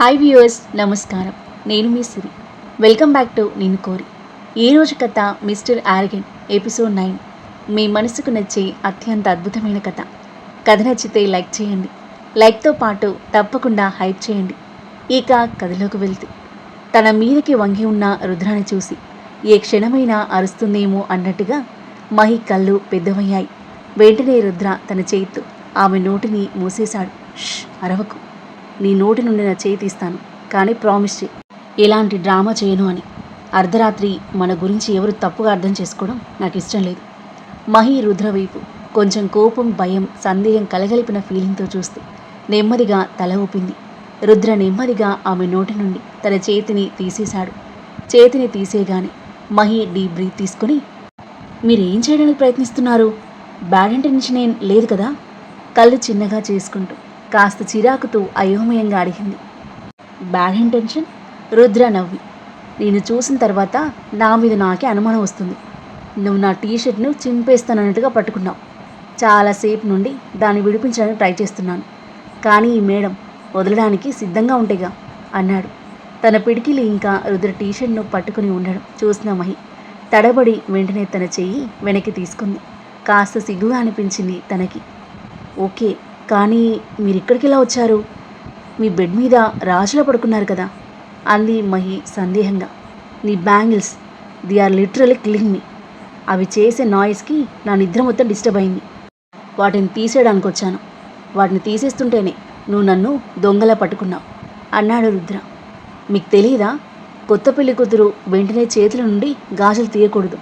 Hi viewers, నమస్కారం. నేను మీ సిరి. Welcome back to నేను కోరి. ఈరోజు కథ మిస్టర్ ఆరగెంట్ ఎపిసోడ్ 9. మీ మనసుకు నచ్చే అత్యంత అద్భుతమైన కథ. కథ నచ్చితే లైక్ చేయండి. లైక్తో పాటు తప్పకుండా హైప్ చేయండి. ఇక కథలోకి వెళ్తే, తన మీదకి వంగి ఉన్న రుద్రాన్ని చూసి ఏ క్షణమైనా అరుస్తుందేమో అన్నట్టుగా మహి కళ్ళు పెద్దవయ్యాయి. వెంటనే రుద్ర తన చేతితో ఆమె నోటిని మూసేశాడు. అరవకు, నీ నోటి నుండి నా చేయి తీస్తాను, కానీ ప్రామిస్ చేయి, ఎలాంటి డ్రామా చేయను అని. అర్ధరాత్రి మన గురించి ఎవరు తప్పుగా అర్థం చేసుకోవడం నాకు ఇష్టం లేదు. మహి రుద్ర వైపు కొంచెం కోపం, భయం, సందేహం కలగలిపిన ఫీలింగ్తో చూస్తూ నెమ్మదిగా తల ఊపింది. రుద్ర నెమ్మదిగా ఆమె నోటి నుండి తన చేతిని తీసేశాడు. చేతిని తీసేగానే మహి డీప్ బ్రీత్ తీసుకుని, మీరేం చేయడానికి ప్రయత్నిస్తున్నారు? బ్యాడ్ ఇంటెన్షన్ ఏం లేదు కదా? కళ్ళు చిన్నగా చేసుకుంటూ కాస్త చిరాకుతో అయోమయంగా అడిగింది. Bad intention? రుద్ర నవ్వి, నేను చూసిన తర్వాత నా మీద నాకే అనుమానం వస్తుంది. నువ్వు నా టీషర్ట్ను చింపేస్తానన్నట్టుగా పట్టుకున్నావు. చాలాసేపు నుండి దాన్ని విడిపించడానికి ట్రై చేస్తున్నాను, కానీ ఈ మేడం వదలడానికి సిద్ధంగా ఉంటేగా అన్నాడు. తన పిడికిలి ఇంకా రుద్ర టీషర్ట్ను పట్టుకుని ఉండడం చూసిన మహి తడబడి వెంటనే తన చెయ్యి వెనక్కి తీసుకుంది. కాస్త సిగ్గుగా అనిపించింది తనకి. ఓకే, కానీ మీరిక్కడికి ఎలా వచ్చారు? మీ బెడ్ మీద రాజులో పడుకున్నారు కదా అంది మహి సందేహంగా. నీ bangles, they are literally killing me. అవి చేసే నాయిస్కి నా నిద్ర మొత్తం డిస్టర్బ్ అయింది. వాటిని తీసేయడానికి వచ్చాను. వాటిని తీసేస్తుంటేనే నువ్వు నన్ను దొంగలా పట్టుకున్నావు అన్నాడు రుద్ర. మీకు తెలియదా? కొత్త పెళ్లి కూతురు వెంటనే చేతుల నుండి గాజులు తీయకూడదు,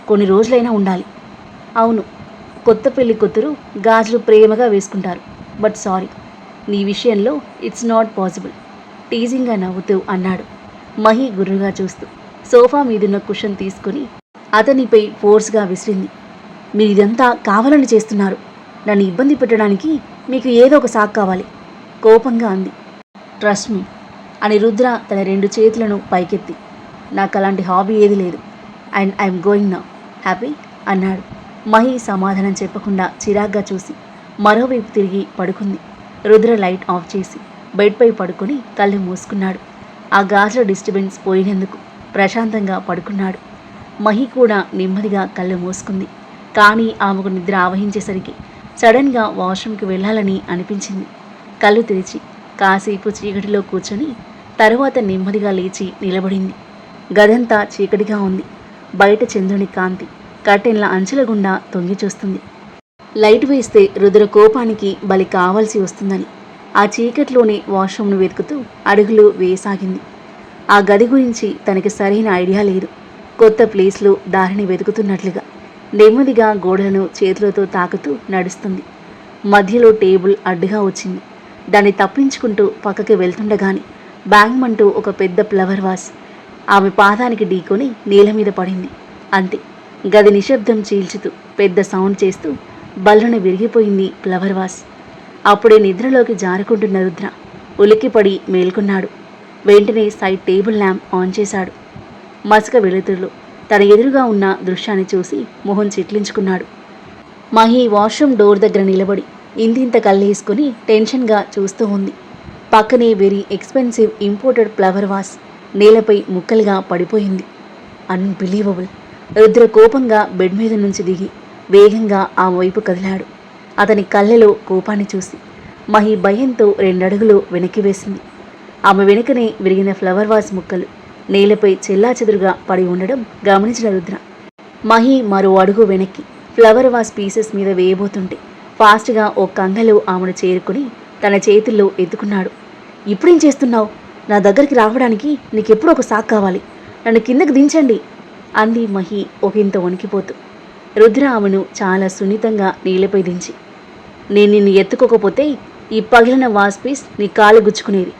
కొన్ని రోజులైనా ఉండాలి. అవును, కొత్త పెళ్లి కూతురు గాజులు ప్రేమగా వేసుకుంటారు, బట్ సారీ, నీ విషయంలో ఇట్స్ నాట్ పాసిబుల్ టీజింగ్గా నవ్వుతూ అన్నాడు. మహి గుర్రుగా చూస్తూ సోఫా మీదున్న కుషన్ తీసుకుని అతనిపై ఫోర్స్గా విసిరింది. మీరు ఇదంతా కావాలని చేస్తున్నారు. నన్ను ఇబ్బంది పెట్టడానికి మీకు ఏదో ఒక సాకు కావాలి కోపంగా అంది. ట్రస్ట్ మీ అని రుద్ర తన 2 చేతులను పైకెత్తి, నాకు అలాంటి హాబీ ఏది లేదు, and I'm going now, happy అన్నాడు. మహి సమాధానం చెప్పకుండా చిరాగ్గా చూసి మరోవైపు తిరిగి పడుకుంది. రుద్ర లైట్ ఆఫ్ చేసి బెడ్పై పడుకొని కళ్ళు మూసుకున్నాడు. ఆ గాజుల డిస్టర్బెన్స్ పోయినందుకు ప్రశాంతంగా పడుకున్నాడు. మహి కూడా నెమ్మదిగా కళ్ళు మూసుకుంది. కానీ ఆమెకు నిద్ర ఆవహించేసరికి సడన్గా వాష్రూమ్కి వెళ్ళాలని అనిపించింది. కళ్ళు తెరిచి కాసేపు చీకటిలో కూర్చొని తరువాత నెమ్మదిగా లేచి నిలబడింది. గదంతా చీకటిగా ఉంది. బయట చంద్రుని కాంతి కర్టెన్ల అంచుల గుండా తొంగి చూస్తుంది. లైట్ వేస్తే రుద్ర కోపానికి బలి కావాల్సి వస్తుందని ఆ చీకట్లోనే వాష్రూమ్ను వెతుకుతూ అడుగులు వేయసాగింది. ఆ గది గురించి తనకి సరైన ఐడియా లేదు. కొత్త ప్లేస్లో దారిని వెతుకుతున్నట్లుగా నెమ్మదిగా గోడలను చేతులతో తాకుతూ నడుస్తుంది. మధ్యలో టేబుల్ అడ్డుగా వచ్చింది. దాన్ని తప్పించుకుంటూ పక్కకి వెళ్తుండగానే బ్యాంగ్ అంటూ ఒక పెద్ద ఫ్లవర్ వాస్ ఆమె పాదానికి ఢీకొని నేల మీద పడింది. అంతే, గది నిశ్శబ్దం చీల్చుతూ పెద్ద సౌండ్ చేస్తూ బల్లున విరిగిపోయింది ఫ్లవర్ వాస్. అప్పుడే నిద్రలోకి జారుకుంటున్న రుద్ర ఉలిక్కిపడి మేల్కొన్నాడు. వెంటనే సైడ్ టేబుల్ ల్యాంప్ ఆన్ చేశాడు. మసక వెలుతురులో తన ఎదురుగా ఉన్న దృశ్యాన్ని చూసి మొహం చిట్లించుకున్నాడు. మహి వాష్రూమ్ డోర్ దగ్గర నిలబడి ఇంతింత కళ్ళేసుకుని టెన్షన్గా చూస్తూ ఉంది. పక్కనే very expensive imported flower vase నేలపై ముక్కలుగా పడిపోయింది. అన్బిలీవబుల్. రుద్ర కోపంగా బెడ్ మీద నుంచి దిగి వేగంగా ఆ వైపు కదిలాడు. అతని కళ్ళలో కోపాన్ని చూసి మహి భయంతో 2 అడుగులు వెనక్కి వేసింది. ఆమె వెనుకనే విరిగిన ఫ్లవర్ వాస్ ముక్కలు నేలపై చెల్లాచెదురుగా పడి ఉండడం గమనించిన రుద్ర మహి మరో అడుగు వెనక్కి ఫ్లవర్ వాస్ పీసెస్ మీద వేయబోతుంటే ఫాస్ట్గా ఓ కంగలో ఆమెను చేరుకుని తన చేతుల్లో ఎత్తుకున్నాడు. ఇప్పుడేం చేస్తున్నావు? నా దగ్గరికి రావడానికి నీకెప్పుడు ఒక సాకు కావాలి, నన్ను కిందకి దించండి అంది మహి ఒకంత వణికిపోతూ. రుద్ర ఆమెను చాలా సున్నితంగా నేలపై దించి, నేను నిన్ను ఎత్తుకోకపోతే ఈ పగిలిన వాస్ పీస్ నీ కాలు గుచ్చుకునేది.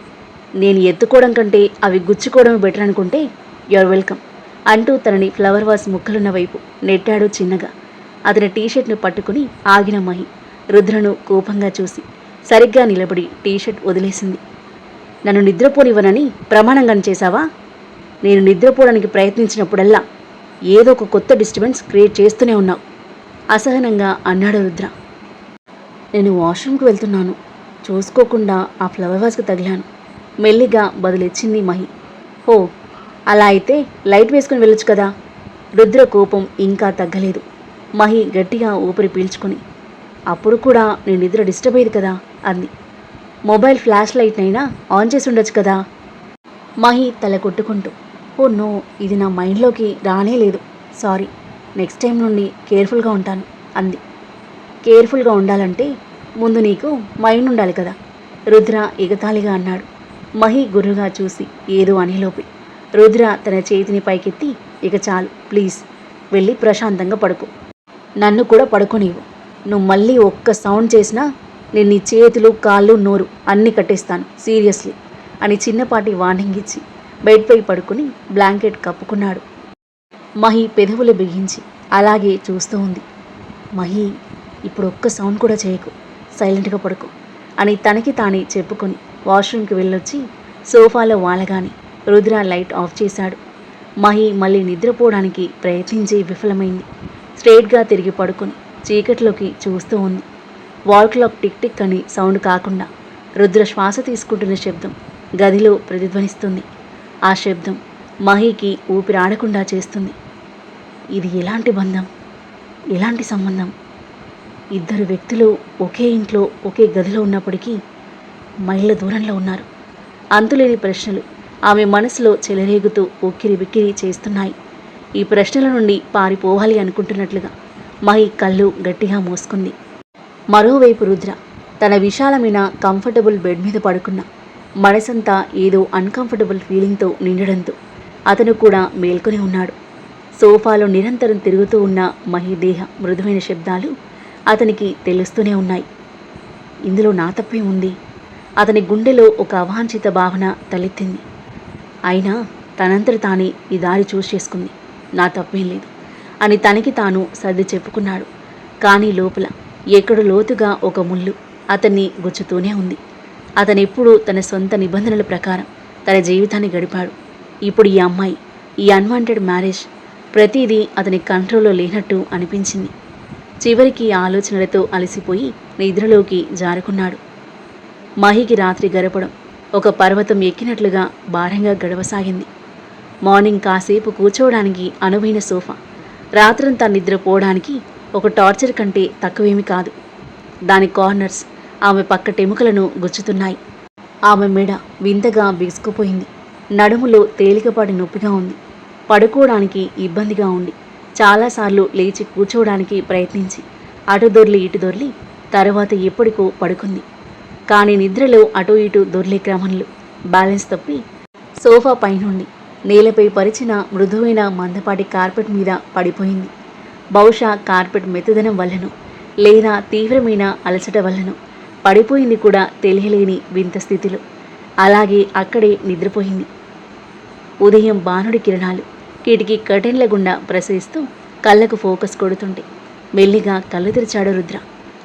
నేను ఎత్తుకోవడం కంటే అవి గుచ్చుకోవడమే బెటర్ అనుకుంటే యువర్ వెల్కమ్ అంటూ తనని ఫ్లవర్ వాస్ ముక్కలున్న వైపు నెట్టాడు చిన్నగా. అతని టీషర్ట్ను పట్టుకుని ఆగిన మహి రుద్రను కోపంగా చూసి సరిగ్గా నిలబడి టీషర్ట్ వదిలేసింది. నన్ను నిద్రపోనివ్వనని ప్రమాణంగా చేశావా? నేను నిద్రపోవడానికి ప్రయత్నించినప్పుడల్లా ఏదో ఒక కొత్త డిస్టర్బెన్స్ క్రియేట్ చేస్తూనే ఉన్నావు అసహనంగా అన్నాడు రుద్ర. నేను వాష్రూమ్కి వెళ్తున్నాను, చూసుకోకుండా ఆ ఫ్లవర్ వాస్కి తగిలాను. మెల్లిగా బదులిచ్చింది మహి. ఓ, అలా అయితే లైట్ వేసుకుని వెళ్ళొచ్చు కదా. రుద్ర కోపం ఇంకా తగ్గలేదు. మహి గట్టిగా ఊపిరి పీల్చుకొని, అప్పుడు కూడా నీ నిద్ర డిస్టర్బ్ అయ్యేది కదా అంది. మొబైల్ ఫ్లాష్ లైట్నైనా ఆన్ చేసి ఉండొచ్చు కదా. మహి తల కొట్టుకుంటూ, ఓ నో, ఇది నా మైండ్లోకి రానే లేదు. సారీ, నెక్స్ట్ టైం నుండి కేర్ఫుల్గా ఉంటాను అంది. కేర్ఫుల్గా ఉండాలంటే ముందు నీకు మైండ్ ఉండాలి కదా, రుద్ర ఎగతాళిగా అన్నాడు. మహి గుర్రుగా చూసి ఏదో అనేలోపి రుద్ర తన చేతిని పైకెత్తి, ఇక చాలు ప్లీజ్, వెళ్ళి ప్రశాంతంగా పడుకో. నన్ను కూడా పడుకోనివ్వు. నువ్వు మళ్ళీ ఒక్క సౌండ్ చేసినా నేను నీ చేతులు కాళ్ళు నోరు అన్నీ కట్టేస్తాను సీరియస్లీ అని చిన్నపాటి వార్నింగ్ ఇచ్చి బెడ్పై పడుకుని బ్లాంకెట్ కప్పుకున్నాడు. మహి పెదవులు బిగించి అలాగే చూస్తూ ఉంది. మహి, ఇప్పుడు ఒక్క సౌండ్ కూడా చేయకు, సైలెంట్గా పడుకో అని తనకి తానే చెప్పుకొని వాష్రూమ్కి వెళ్ళొచ్చి సోఫాలో వాలగాని రుద్ర లైట్ ఆఫ్ చేశాడు. మహి మళ్ళీ నిద్రపోవడానికి ప్రయత్నించి విఫలమైంది. స్ట్రైట్గా తిరిగి పడుకొని చీకట్లోకి చూస్తూ ఉంది. వాల్ క్లాక్ టిక్ టిక్ అని సౌండ్ కాకుండా రుద్ర శ్వాస తీసుకుంటున్న శబ్దం గదిలో ప్రతిధ్వనిస్తుంది. ఆ శబ్దం మహికి ఊపిరాడకుండా చేస్తుంది. ఇది ఎలాంటి బంధం, ఎలాంటి సంబంధం? ఇద్దరు వ్యక్తులు ఒకే ఇంట్లో ఒకే గదిలో ఉన్నప్పటికీ మైళ్ళ దూరంలో ఉన్నారు. అంతులేని ప్రశ్నలు ఆమె మనసులో చెలరేగుతూ ఉక్కిరి బిక్కిరి చేస్తున్నాయి. ఈ ప్రశ్నల నుండి పారిపోవాలి అనుకుంటున్నట్లుగా మహి కళ్ళు గట్టిగా మూసుకుంది. మరోవైపు రుద్ర తన విశాలమైన కంఫర్టబుల్ బెడ్ మీద పడుకున్న మనసంతా ఏదో అన్కంఫర్టబుల్ ఫీలింగ్తో నిండడంతో అతను కూడా మేల్కొని ఉన్నాడు. సోఫాలో నిరంతరం తిరుగుతూ ఉన్న మహి దేహ మృదువైన శబ్దాలు అతనికి తెలుస్తూనే ఉన్నాయి. ఇందులో నా తప్పే ఉంది. అతని గుండెలో ఒక అవాంఛిత భావన తలెత్తింది. అయినా తనంతట తానే ఈ దారి చూస్ చేసుకుంది, నా తప్పేం లేదు అని తనకి తాను సర్ది చెప్పుకున్నాడు. కానీ లోపల ఎక్కడో లోతుగా ఒక ముళ్ళు అతన్ని గుచ్చుతూనే ఉంది. అతనెప్పుడూ తన సొంత నిబంధనల ప్రకారం తన జీవితాన్ని గడిపాడు. ఇప్పుడు ఈ అమ్మాయి, ఈ అన్వాంటెడ్ మ్యారేజ్, ప్రతిదీ అతని కంట్రోల్లో లేనట్టు అనిపించింది. చివరికి ఆలోచనలతో అలసిపోయి నిద్రలోకి జారుకున్నాడు. మహికి రాత్రి గడపడం ఒక పర్వతం ఎక్కినట్లుగా భారంగా గడవసాగింది. మార్నింగ్ కాసేపు కూర్చోవడానికి అనువైన సోఫా రాత్రంతా నిద్రపోవడానికి ఒక టార్చర్ కంటే తక్కువేమీ కాదు. దాని కార్నర్స్ ఆమె పక్కటెముకలను గుచ్చుతున్నాయి. ఆమె మెడ వింతగా బిగుసుకుపోయింది. నడుములో తేలికపాటి నొప్పిగా ఉంది. పడుకోవడానికి ఇబ్బందిగా ఉండి చాలాసార్లు లేచి కూర్చోవడానికి ప్రయత్నించి అటు దొర్లి ఇటు దొర్లి తర్వాత ఎప్పటికో పడుకుంది. కానీ నిద్రలో అటు ఇటు దొర్లే క్రమంలో బ్యాలెన్స్ తప్పి సోఫా పైనుండి నేలపై పరిచిన మృదువైన మందపాటి కార్పెట్ మీద పడిపోయింది. బహుశా కార్పెట్ మెత్తదనం వల్లనో లేదా తీవ్రమైన అలసట వల్లనో పడిపోయింది కూడా తెలియలేని వింత స్థితిలో. అలాగే అక్కడే నిద్రపోయింది. ఉదయం బాణుడి కిరణాలు కిటికీ కర్టెన్ల గుండా ప్రసరిస్తూ కళ్ళకు ఫోకస్ కొడుతుంటే మెల్లిగా కళ్ళు తెరిచాడు రుద్ర.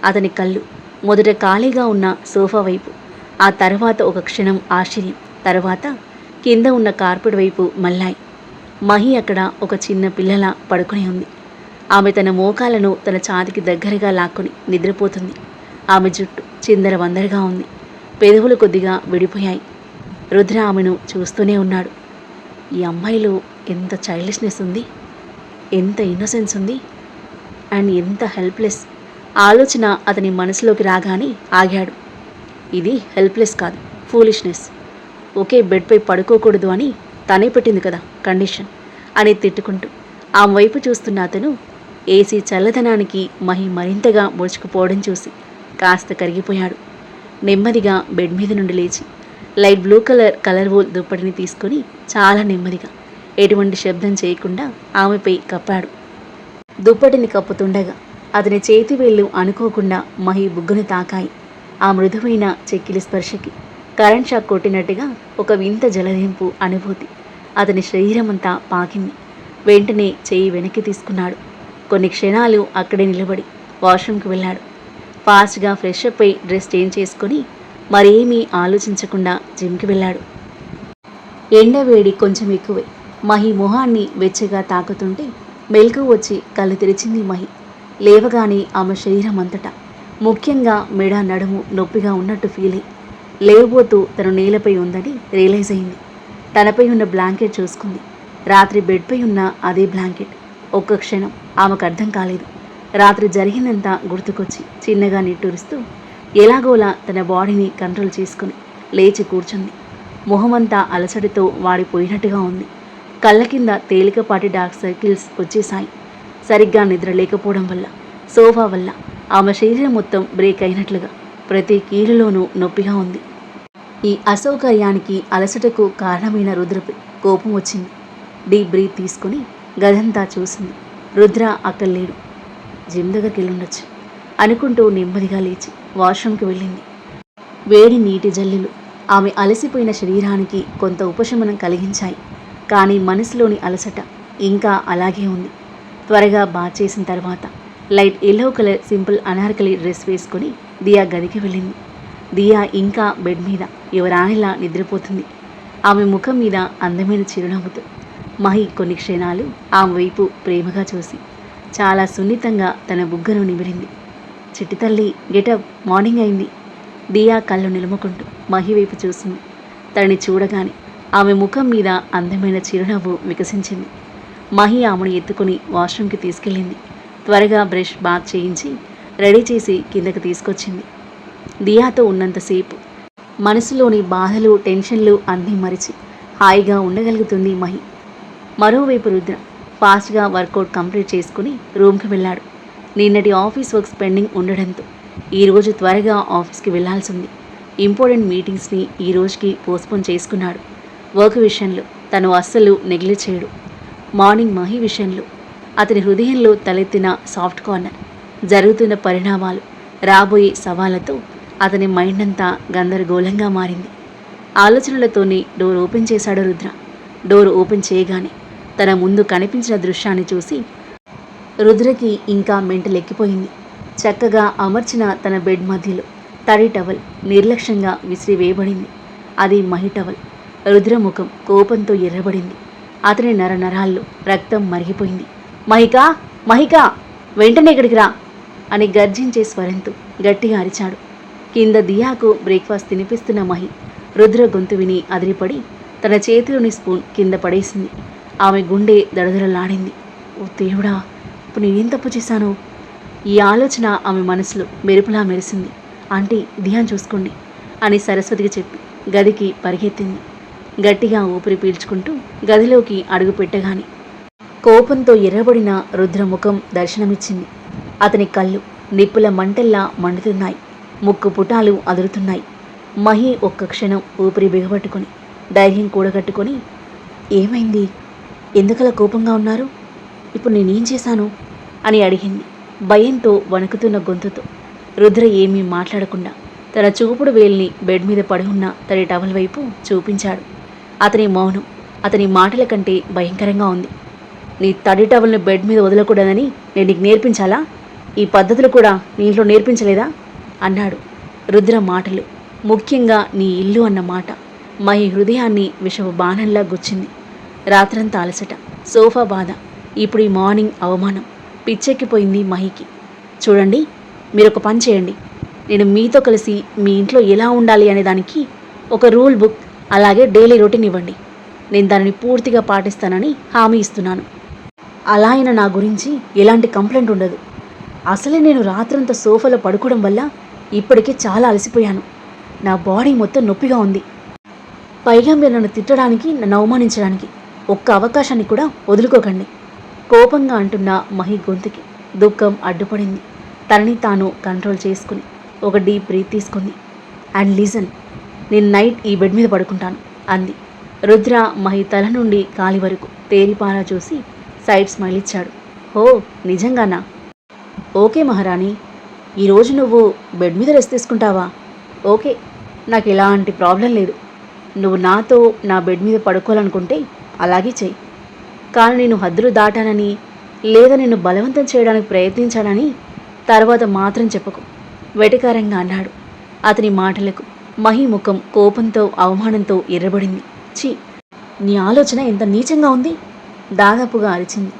అతని కళ్ళు మొదట ఖాళీగా ఉన్న సోఫా వైపు, ఆ తర్వాత ఒక క్షణం ఆశ్చర్యం, తర్వాత కింద ఉన్న కార్పెట్ వైపు మళ్ళాయి. మహి అక్కడ ఒక చిన్న పిల్లలా పడుకుని ఉంది. ఆమె తన మోకాలను తన ఛాతికి దగ్గరగా లాక్కొని నిద్రపోతుంది. ఆమె జుట్టు చిందర వందరగా ఉంది. పెదవులు కొద్దిగా విడిపోయాయి. రుద్ర ఆమెను చూస్తూనే ఉన్నాడు. ఈ అమ్మాయిలో ఎంత చైల్డిష్నెస్ ఉంది, ఎంత ఇన్నోసెన్స్ ఉంది, అండ్ ఎంత హెల్ప్లెస్. ఆలోచన అతని మనసులోకి రాగానే ఆగాడు. ఇది హెల్ప్లెస్ కాదు, ఫూలిష్నెస్. ఒకే బెడ్పై పడుకోకూడదు అని తనే పెట్టింది కదా కండిషన్ అని తిట్టుకుంటూ ఆమె వైపు చూస్తున్న అతను ఏసీ చల్లదనానికి మహి మరింతగా ముడుచుకుపోవడం చూసి కాస్త కరిగిపోయాడు. నెమ్మదిగా బెడ్ మీద నుండి లేచి లైట్ బ్లూ కలర్ వూల్ దుప్పటిని తీసుకొని చాలా నెమ్మదిగా ఎటువంటి శబ్దం చేయకుండా ఆమెపై కప్పాడు. దుప్పటిని కప్పుతుండగా అతని చేతి వేళ్ళు అనుకోకుండా మహి బుగ్గను తాకాయి. ఆ మృదువైన చెక్కిలి స్పర్శకి కరెంట్ షాక్ కొట్టినట్టుగా ఒక వింత జలదింపు అనుభూతి అతని శరీరమంతా పాకింది. వెంటనే చేయి వెనక్కి తీసుకున్నాడు. కొన్ని క్షణాలు అక్కడే నిలబడి వాష్రూమ్కి వెళ్ళాడు. ఫాస్ట్గా ఫ్రెష్ అప్ అయి డ్రెస్ చేంజ్ చేసుకొని మరేమీ ఆలోచించకుండా జిమ్కి వెళ్ళాడు. ఎండవేడి కొంచెం ఎక్కువే మహి మొహాన్ని వెచ్చగా తాకుతుంటే మెలకు వచ్చి కళ్ళు తెరిచింది మహి. లేవగానే ఆమె శరీరం అంతటా, ముఖ్యంగా మెడ నడుము నొప్పిగా ఉన్నట్టు ఫీల్ అయ్యి లేవబోతూ తను నేలపై ఉందని రియలైజ్ అయింది. తనపై ఉన్న బ్లాంకెట్ చూసుకుంది. రాత్రి బెడ్పై ఉన్న అదే బ్లాంకెట్. ఒక్క క్షణం ఆమెకు అర్థం కాలేదు. రాత్రి జరిగిందంతా గుర్తుకొచ్చి చిన్నగా నిట్టూరుస్తూ ఎలాగోలా తన బాడీని కంట్రోల్ చేసుకుని లేచి కూర్చుంది. మొహమంతా అలసటతో వాడిపోయినట్టుగా ఉంది. కళ్ళ కింద తేలికపాటి డార్క్ సర్కిల్స్ వచ్చేశాయి. సరిగ్గా నిద్ర లేకపోవడం వల్ల, సోఫా వల్ల ఆమె శరీరం మొత్తం బ్రేక్ అయినట్లుగా ప్రతి కీలులోనూ నొప్పిగా ఉంది. ఈ అసౌకర్యానికి, అలసటకు కారణమైన రుద్రపై కోపం వచ్చింది. డీప్ బ్రీత్ తీసుకుని గదంతా చూసింది. రుద్ర అక్కడ లేడు. జిమ్ దగ్గరికి వెళ్ళుండొచ్చు అనుకుంటూ నెమ్మదిగా లేచి వాష్రూమ్కి వెళ్ళింది. వేడి నీటి జల్లులు ఆమె అలసిపోయిన శరీరానికి కొంత ఉపశమనం కలిగించాయి. కానీ మనసులోని అలసట ఇంకా అలాగే ఉంది. త్వరగా బాత్ చేసిన తర్వాత light yellow colour simple Anarkali dress వేసుకొని దియా గదికి వెళ్ళింది. దియా ఇంకా బెడ్ మీద యువరాణిలా నిద్రపోతుంది. ఆమె ముఖం మీద అందమైన చిరునవ్వుతో మహి కొన్ని క్షణాలు ఆమె వైపు ప్రేమగా చూసి చాలా సున్నితంగా తన బుగ్గను నిమిరింది. చిట్టి తల్లి, గెటప్, మార్నింగ్ అయింది. దియా కళ్ళు నిలుముకుంటూ మహి వైపు చూసింది. తనని చూడగానే ఆమె ముఖం మీద అందమైన చిరునవ్వు వికసించింది. మహి ఆమెను ఎత్తుకుని వాష్రూమ్కి తీసుకెళ్ళింది. త్వరగా బ్రష్ బాత్ చేయించి రెడీ చేసి కిందకి తీసుకొచ్చింది. దియాతో ఉన్నంతసేపు మనసులోని బాధలు, టెన్షన్లు అన్నీ మరిచి హాయిగా ఉండగలుగుతుంది మహి. మరోవైపు రుద్ర ఫాస్ట్గా వర్కౌట్ కంప్లీట్ చేసుకుని రూమ్కి వెళ్ళాడు. నిన్నటి ఆఫీస్ వర్క్స్ పెండింగ్ ఉండడంతో ఈరోజు త్వరగా ఆఫీస్కి వెళ్లాల్సి ఉంది. ఇంపార్టెంట్ మీటింగ్స్ని ఈ రోజుకి పోస్ట్పోన్ చేసుకున్నాడు. వర్క్ విషయంలో తను అస్సలు నెగ్లెక్ట్ చేయడు. మార్నింగ్ మహి విషయంలో అతని హృదయంలో తలెత్తిన సాఫ్ట్ కార్నర్, జరుగుతున్న పరిణామాలు, రాబోయే సవాళ్లతో అతని మైండ్ అంతా గందరగోళంగా మారింది. ఆలోచనలతోనే డోర్ ఓపెన్ చేశాడు రుద్ర. డోర్ ఓపెన్ చేయగానే తన ముందు కనిపించిన దృశ్యాన్ని చూసి రుద్రకి ఇంకా మెంటలెక్కిపోయింది. చక్కగా అమర్చిన తన బెడ్ మధ్యలో తడి టవల్ నిర్లక్ష్యంగా విసిరివేయబడింది. అది మహి టవల్. రుద్ర ముఖం కోపంతో ఎర్రబడింది. అతని నరనరాల్లో రక్తం మరిగిపోయింది. మహికా, మహికా, వెంటనే ఇక్కడికి రా అని గర్జించే స్వరంతో గట్టిగా అరిచాడు. కింద దియాకు బ్రేక్ఫాస్ట్ తినిపిస్తున్న మహి రుద్ర గొంతు విని అదిరిపడి తన చేతిలోని స్పూన్ కింద పడేసింది. ఆమె గుండె దడదడలాడింది. ఓ దేవుడా, ఇప్పుడు నేనేం తప్పు చేశాను? ఈ ఆలోచన ఆమె మనసులో మెరుపులా మెరిసింది. ఆంటీ, దియాన్ చూసుకోండి అని సరస్వతికి చెప్పి గదికి పరిగెత్తింది. గట్టిగా ఊపిరి పీల్చుకుంటూ గదిలోకి అడుగు పెట్టగానే కోపంతో ఎర్రబడిన రుద్ర ముఖం దర్శనమిచ్చింది. అతని కళ్ళు నిప్పుల మంటల్లా మండుతున్నాయి. ముక్కు పుటాలు అదురుతున్నాయి. మహి ఒక్క క్షణం ఊపిరి బిగబట్టుకొని ధైర్యం కూడగట్టుకొని, ఏమైంది? ఎందుకలా కోపంగా ఉన్నారు? ఇప్పుడు నేనేం చేశాను అని అడిగింది భయంతో వణుకుతున్న గొంతుతో. రుద్ర ఏమీ మాట్లాడకుండా తన చూపుడు వేలిని బెడ్ మీద పడి ఉన్న తన టవల్ వైపు చూపించాడు. అతని మౌనం అతని మాటల కంటే భయంకరంగా ఉంది. నీ తడి టవల్ని బెడ్ మీద వదలకూడదని నేను నీకు నేర్పించాలా? ఈ పద్ధతులు కూడా నీ ఇంట్లో నేర్పించలేదా అన్నాడు. రుద్ర మాటలు, ముఖ్యంగా నీ ఇల్లు అన్న మాట మహి హృదయాన్ని విషపు బాణంలా గుచ్చింది. రాత్రంతా అలసట, సోఫా బాధ, ఇప్పుడు ఈ మార్నింగ్ అవమానం పిచ్చెక్కిపోయింది మహికి. చూడండి, మీరొక పని చేయండి. నేను మీతో కలిసి మీ ఇంట్లో ఎలా ఉండాలి అనే దానికి ఒక రూల్ బుక్, అలాగే డైలీ రొటీన్ ఇవ్వండి. నేను దానిని పూర్తిగా పాటిస్తానని హామీ ఇస్తున్నాను. అలా అయినా నా గురించి ఎలాంటి కంప్లైంట్ ఉండదు. అసలే నేను రాత్రంతా సోఫాలో పడుకోవడం వల్ల ఇప్పటికే చాలా అలసిపోయాను. నా బాడీ మొత్తం నొప్పిగా ఉంది. పైగా మీరు నన్ను తిట్టడానికి, నన్ను అవమానించడానికి ఒక్క అవకాశాన్ని కూడా వదులుకోకండి. కోపంగా అంటున్న మహి గొంతుకి దుఃఖం అడ్డుపడింది. తనని తాను కంట్రోల్ చేసుకుని ఒక డీప్ బ్రీత్ తీసుకుంది. అండ్ లిజన్, నేను నైట్ ఈ బెడ్ మీద పడుకుంటాను అంది. రుద్ర మహి తల నుండి కాలి వరకు తేరిపారా చూసి సైడ్ స్మైల్ ఇచ్చాడు. హో, నిజంగానా? ఓకే మహారాణి, ఈరోజు నువ్వు బెడ్ మీద రెస్ట్ తీసుకుంటావా? ఓకే, నాకు ఎలాంటి ప్రాబ్లం లేదు. నువ్వు నాతో నా బెడ్ మీద పడుకోవాలనుకుంటే అలాగే చెయ్యి. కానీ నేను హద్దులు దాటానని, లేదా నిన్ను బలవంతం చేయడానికి ప్రయత్నించానని తర్వాత మాత్రం చెప్పకు వెటకారంగా అన్నాడు. అతని మాటలకు మహి ముఖం కోపంతో, అవమానంతో ఎర్రబడింది. ఛీ, నీ ఆలోచన ఎంత నీచంగా ఉంది! దాదాపుగా అరిచింది.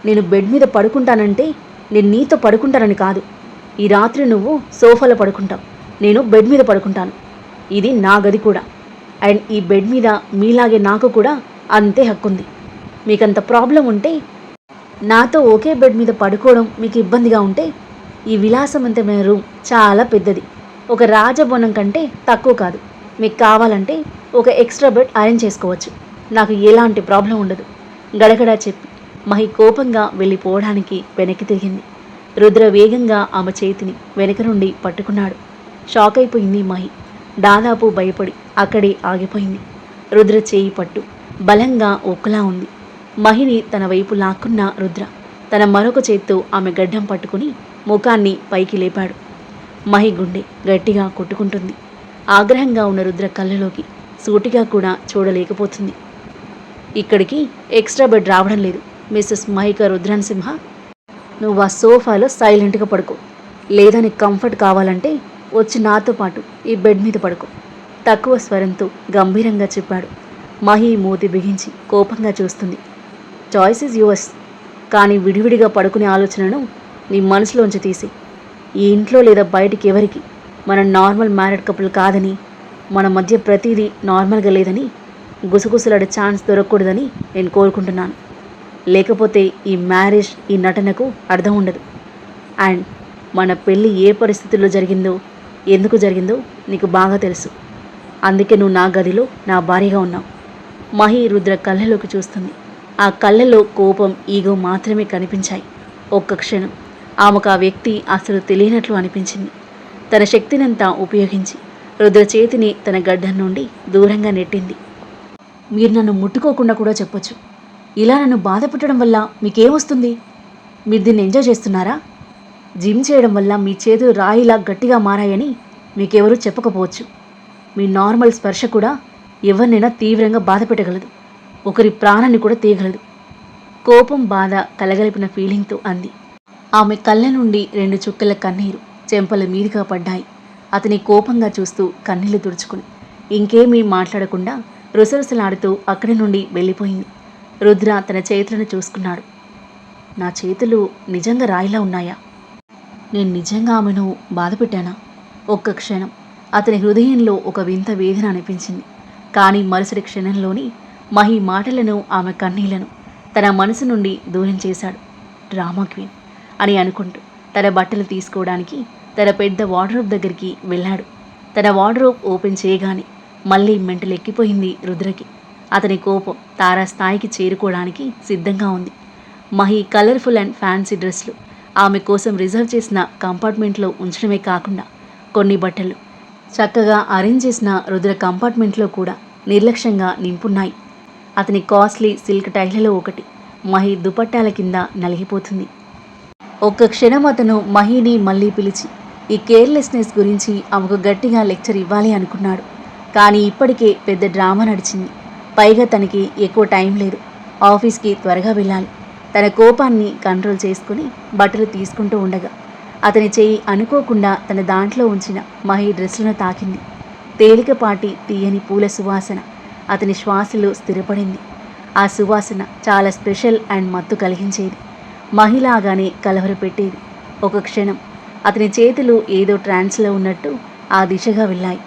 నేను బెడ్ మీద పడుకుంటానంటే నేను నీతో పడుకుంటానని కాదు. ఈ రాత్రి నువ్వు సోఫాలో పడుకుంటావు, నేను బెడ్ మీద పడుకుంటాను. ఇది నా గది కూడా. అండ్ ఈ బెడ్ మీద మీలాగే నాకు కూడా అంతే హక్కుంది. మీకంత ప్రాబ్లం ఉంటే, నాతో ఒకే బెడ్ మీద పడుకోవడం మీకు ఇబ్బందిగా ఉంటే, ఈ విలాసవంతమైన రూమ్ చాలా పెద్దది. ఒక రాజభవనం కంటే తక్కువ కాదు. మీకు కావాలంటే ఒక ఎక్స్ట్రా బెడ్ అరేంజ్ చేసుకోవచ్చు. నాకు ఎలాంటి ప్రాబ్లం ఉండదు. గడగడా చెప్పి మహి కోపంగా వెళ్ళిపోవడానికి వెనక్కి తిరిగింది. రుద్ర వేగంగా ఆమె చేతిని వెనక నుండి పట్టుకున్నాడు. షాక్ అయిపోయింది మహి. దాదాపు భయపడి అక్కడే ఆగిపోయింది. రుద్ర చేయి పట్టు బలంగా ఒక్కలా ఉంది. మహిని తన వైపు లాక్కున్న రుద్ర తన మరొక చేత్తో ఆమె గడ్డం పట్టుకుని ముఖాన్ని పైకి లేపాడు. మహి గుండె గట్టిగా కొట్టుకుంటుంది. ఆగ్రహంగా ఉన్న రుద్ర కళ్ళలోకి సూటిగా కూడా చూడలేకపోతుంది. ఇక్కడికి ఎక్స్ట్రా బెడ్ రావడం లేదు మిస్సెస్ మహిక రుద్రనసింహ. నువ్వు ఆ సోఫాలో సైలెంట్గా పడుకో. లేదా నీకు కంఫర్ట్ కావాలంటే వచ్చి నాతో పాటు ఈ బెడ్ మీద పడుకో. తక్కువ స్వరంతో గంభీరంగా చెప్పాడు. మహి మూతి బిగించి కోపంగా చూస్తుంది. Choice is yours. కానీ విడివిడిగా పడుకునే ఆలోచనను నీ మనసులోంచి తీసి, ఈ ఇంట్లో లేదా బయటికి ఎవరికి మనం నార్మల్ మ్యారీడ్ కపుల్ కాదని, మన మధ్య ప్రతిదీ నార్మల్గా లేదని, గుసగుసలాడే ఛాన్స్ దొరకకూడదని నేను కోరుకుంటున్నాను. లేకపోతే ఈ మ్యారేజ్, ఈ నటనకు అర్థం ఉండదు. అండ్ మన పెళ్ళి ఏ పరిస్థితుల్లో జరిగిందో, ఎందుకు జరిగిందో నీకు బాగా తెలుసు. అందుకే నువ్వు నా గదిలో నా భార్యగా ఉన్నావు. మహి రుద్ర కళ్ళలోకి చూస్తుంది. ఆ కళ్ళలో కోపం, ఈగో మాత్రమే కనిపించాయి. ఒక్క క్షణం ఆమెకు ఆ వ్యక్తి అసలు తెలియనట్లు అనిపించింది. తన శక్తినంతా ఉపయోగించి రుద్ర చేతిని తన గడ్డం నుండి దూరంగా నెట్టింది. మీరు నన్ను ముట్టుకోకుండా కూడా చెప్పొచ్చు. ఇలా నన్ను బాధ పెట్టడం వల్ల మీకేమొస్తుంది? మీరు దీన్ని ఎంజాయ్ చేస్తున్నారా? జిమ్ చేయడం వల్ల మీ చేతులు రాయిలా గట్టిగా మారాయని మీకెవరూ చెప్పకపోవచ్చు. మీ నార్మల్ స్పర్శ కూడా ఎవరినైనా తీవ్రంగా బాధ పెట్టగలదు. ఒకరి ప్రాణాన్ని కూడా తీయగలదు. కోపం, బాధ కలగలిపిన ఫీలింగ్తో అంది. ఆమె కళ్ళ నుండి 2 చుక్కల కన్నీరు చెంపల మీదుగా పడ్డాయి. అతని కోపంగా చూస్తూ కన్నీళ్లు తుడుచుకుని ఇంకేమీ మాట్లాడకుండా రుసరుసలాడుతూ అక్కడి నుండి వెళ్ళిపోయింది. రుద్ర తన చేతులను చూసుకున్నాడు. నా చేతులు నిజంగా రాయిలా ఉన్నాయా? నేను నిజంగా ఆమెను బాధ పెట్టానా? ఒక్క క్షణం అతని హృదయంలో ఒక వింత వేదన అనిపించింది. కానీ మరుసటి క్షణంలోని మహి మాటలను, ఆమె కన్నీళ్లను తన మనసు నుండి దూరం చేశాడు. డ్రామా క్వీన్ అని అనుకుంటూ తన బట్టలు తీసుకోవడానికి తన పెద్ద వార్డ్రోబ్ దగ్గరికి వెళ్ళాడు. తన వార్డ్రోబ్ ఓపెన్ చేయగానే మళ్ళీ మెంటలెక్కిపోయింది రుద్రకి. అతని కోపం తారాస్థాయికి చేరుకోవడానికి సిద్ధంగా ఉంది. మహి కలర్ఫుల్ అండ్ ఫ్యాన్సీ డ్రెస్లు ఆమె కోసం రిజర్వ్ చేసిన కంపార్ట్మెంట్లో ఉంచడమే కాకుండా కొన్ని బట్టలు చక్కగా అరేంజ్ చేసిన రుద్ర కంపార్ట్మెంట్లో కూడా నిర్లక్ష్యంగా నింపున్నాయి. అతని కాస్ట్లీ సిల్క్ టైలలో ఒకటి మహి దుపట్టాల కింద నలిగిపోతుంది. ఒక్క క్షణం అతను మహిని మళ్ళీ పిలిచి ఈ కేర్లెస్నెస్ గురించి ఆమెకు గట్టిగా లెక్చర్ ఇవ్వాలి అనుకున్నాడు. కానీ ఇప్పటికే పెద్ద డ్రామా నడిచింది. పైగా తనకి ఎక్కువ టైం లేదు. ఆఫీస్కి త్వరగా వెళ్ళాలి. తన కోపాన్ని కంట్రోల్ చేసుకుని బట్టలు తీసుకుంటూ ఉండగా అతని చెయ్యి అనుకోకుండా తన దాంట్లో ఉంచిన మహి డ్రెస్సులను తాకింది. తేలికపాటి తీయని పూల సువాసన అతని శ్వాసలో స్థిరపడింది. ఆ సువాసన చాలా స్పెషల్ అండ్ మత్తు కలిగించేది. మహిలాగానే కలవరపెట్టేది. ఒక క్షణం అతని చేతులు ఏదో ట్రాన్స్లో ఉన్నట్టు ఆ దిశగా వెళ్ళాయి.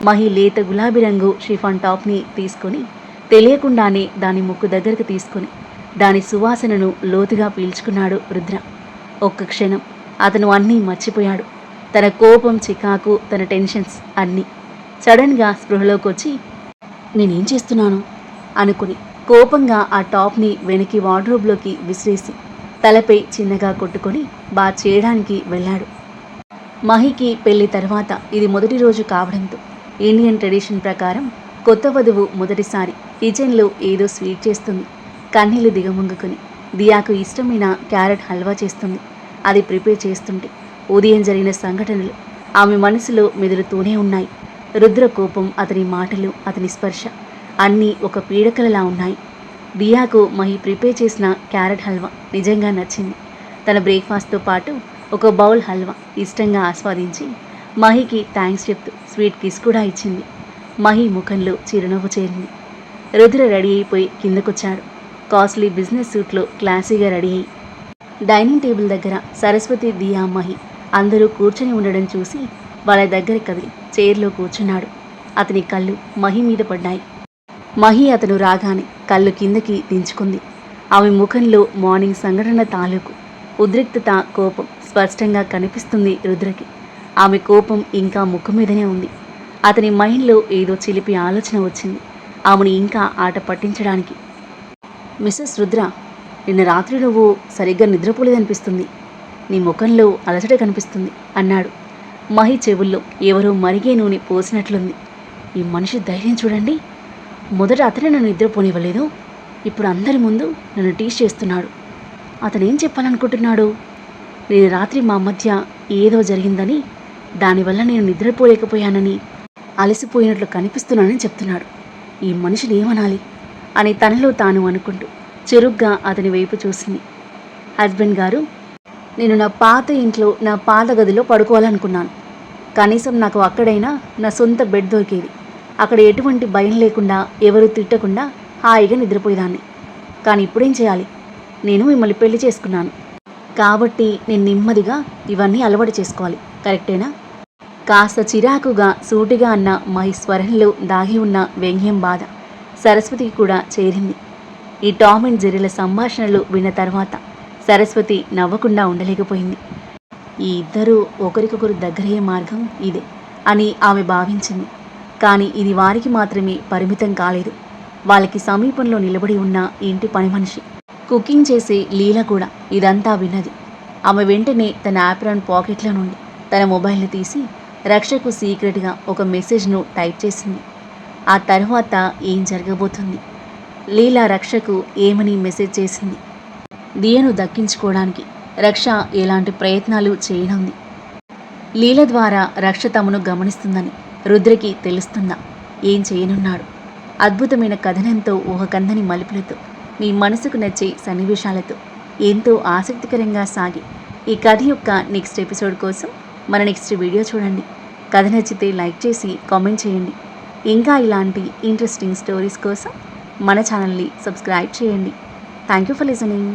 మహి లేత గులాబీ రంగు షిఫాన్ టాప్ని తీసుకొని తెలియకుండానే దాని ముక్కు దగ్గరకు తీసుకొని దాని సువాసనను లోతుగా పీల్చుకున్నాడు రుద్ర. ఒక్క క్షణం అతను అన్నీ మర్చిపోయాడు. తన కోపం, చికాకు, తన టెన్షన్స్ అన్నీ. సడన్గా స్పృహలోకి వచ్చి నేనేం చేస్తున్నాను అనుకుని కోపంగా ఆ టాప్ని వెనక్కి వార్డ్రోబ్లోకి విసిరేసి తలపై చిన్నగా కొట్టుకొని బాత్ చేయడానికి వెళ్ళాడు. మహికి పెళ్లి తర్వాత ఇది మొదటి రోజు కావడంతో ఇండియన్ ట్రెడిషన్ ప్రకారం కొత్త వధువు మొదటిసారి కిచెన్లో ఏదో స్వీట్ చేస్తుంది. కన్నీళ్లు దిగముంగుకొని దియాకు ఇష్టమైన క్యారెట్ హల్వా చేస్తుంది. అది ప్రిపేర్ చేస్తుంటే ఉదయం జరిగిన సంఘటనలు ఆమె మనసులో మెదులుతూనే ఉన్నాయి. రుద్ర కోపం, అతని మాటలు, అతని స్పర్శ అన్నీ ఒక పీడకలలా ఉన్నాయి. దియాకు మహి ప్రిపేర్ చేసిన క్యారెట్ హల్వా నిజంగా నచ్చింది. తన బ్రేక్ఫాస్ట్తో పాటు ఒక బౌల్ హల్వా ఇష్టంగా ఆస్వాదించి మహికి థ్యాంక్స్ చెప్తూ స్వీట్ కిస్ కూడా ఇచ్చింది. మహి ముఖంలో చిరునవ్వు చేరింది. రుద్ర రెడీ అయిపోయి కిందకొచ్చాడు. కాస్ట్లీ బిజినెస్ సూట్లో క్లాసీగా రెడీ అయ్యి డైనింగ్ టేబుల్ దగ్గర సరస్వతి, దియా, మహి అందరూ కూర్చొని ఉండడం చూసి వాళ్ళ దగ్గర కదిలి చైర్లో కూర్చున్నాడు. అతని కళ్ళు మహి మీద పడ్డాయి. మహి అతను రాగానే కళ్ళు కిందకి దించుకుంది. ఆమె ముఖంలో మార్నింగ్ సంఘటన తాలూకు ఉద్రిక్తత, కోపం స్పష్టంగా కనిపిస్తుంది రుద్రకి. ఆమె కోపం ఇంకా ముఖం మీదనే ఉంది. అతని మైండ్లో ఏదో చిలిపి ఆలోచన వచ్చింది ఆమెను ఇంకా ఆట పట్టించడానికి. మిస్సెస్ రుద్ర, నిన్న రాత్రి నువ్వు సరిగ్గా నిద్రపోలేదనిపిస్తుంది. నీ ముఖంలో అలసట కనిపిస్తుంది అన్నాడు. మహి చెవుల్లో ఎవరో మరిగే నూనె పోసినట్లుంది. ఈ మనిషి ధైర్యం చూడండి. మొదట అతనే నన్ను నిద్రపోనివ్వలేదు, ఇప్పుడు అందరి ముందు నన్ను టీచ్ చేస్తున్నాడు. అతనేం చెప్పాలనుకుంటున్నాడు? నేను రాత్రి మా మధ్య ఏదో జరిగిందని, దానివల్ల నేను నిద్రపోలేకపోయానని, అలసిపోయినట్లు కనిపిస్తున్నానని చెప్తున్నాడు. ఈ మనిషిని ఏమనాలి అని తనలో తాను అనుకుంటూ చురుగ్గా అతని వైపు చూసింది. హస్బెండ్ గారు, నేను నా పాత ఇంట్లో నా పాత గదిలో పడుకోవాలనుకున్నాను. కనీసం నాకు అక్కడైనా నా సొంత బెడ్ దొరికేది. అక్కడ ఎటువంటి భయం లేకుండా, ఎవరు తిట్టకుండా హాయిగా నిద్రపోయేదాన్ని. కానీ ఇప్పుడేం చేయాలి? నేను మిమ్మల్ని పెళ్లి చేసుకున్నాను కాబట్టి నేను నెమ్మదిగా ఇవన్నీ అలవాటు చేసుకోవాలి. కరెక్టేనా? కాస్త చిరాకుగా సూటిగా అన్న మహి స్వరంలో దాగి ఉన్న వ్యంగ్యం, బాధ సరస్వతికి కూడా చేరింది. ఈ టామ్ అండ్ జెర్రీల సంభాషణలు విన్న తర్వాత సరస్వతి నవ్వకుండా ఉండలేకపోయింది. ఈ ఇద్దరూ ఒకరికొకరు దగ్గరయ్యే మార్గం ఇదే అని ఆమె భావించింది. కానీ ఇది వారికి మాత్రమే పరిమితం కాలేదు. వాళ్ళకి సమీపంలో నిలబడి ఉన్న ఇంటి పని మనిషి, కుకింగ్ చేసే లీల కూడా ఇదంతా విన్నది. ఆమె వెంటనే తన యాప్రాన్ పాకెట్లో నుండి తన మొబైల్ని తీసి రక్షకు సీక్రెట్గా ఒక మెసేజ్ను టైప్ చేసింది. ఆ తర్వాత ఏం జరగబోతుంది? లీలా రక్షకు ఏమని మెసేజ్ చేసింది? దియను దక్కించుకోవడానికి రక్ష ఎలాంటి ప్రయత్నాలు చేయనుంది? లీల ద్వారా రక్ష తమను గమనిస్తుందని రుద్రకి తెలుస్తుందా? ఏం చేయనున్నాడు? అద్భుతమైన కథనంతో, ఊహకందని మలుపులతో, మీ మనసుకు నచ్చే సన్నివేశాలతో ఎంతో ఆసక్తికరంగా సాగి ఈ కథ యొక్క నెక్స్ట్ ఎపిసోడ్ కోసం మన నెక్స్ట్ వీడియో చూడండి. కథ నచ్చితే లైక్ చేసి కామెంట్ చేయండి. ఇంకా ఇలాంటి ఇంట్రెస్టింగ్ స్టోరీస్ కోసం మన ఛానల్ని సబ్స్క్రైబ్ చేయండి. Thank you for listening.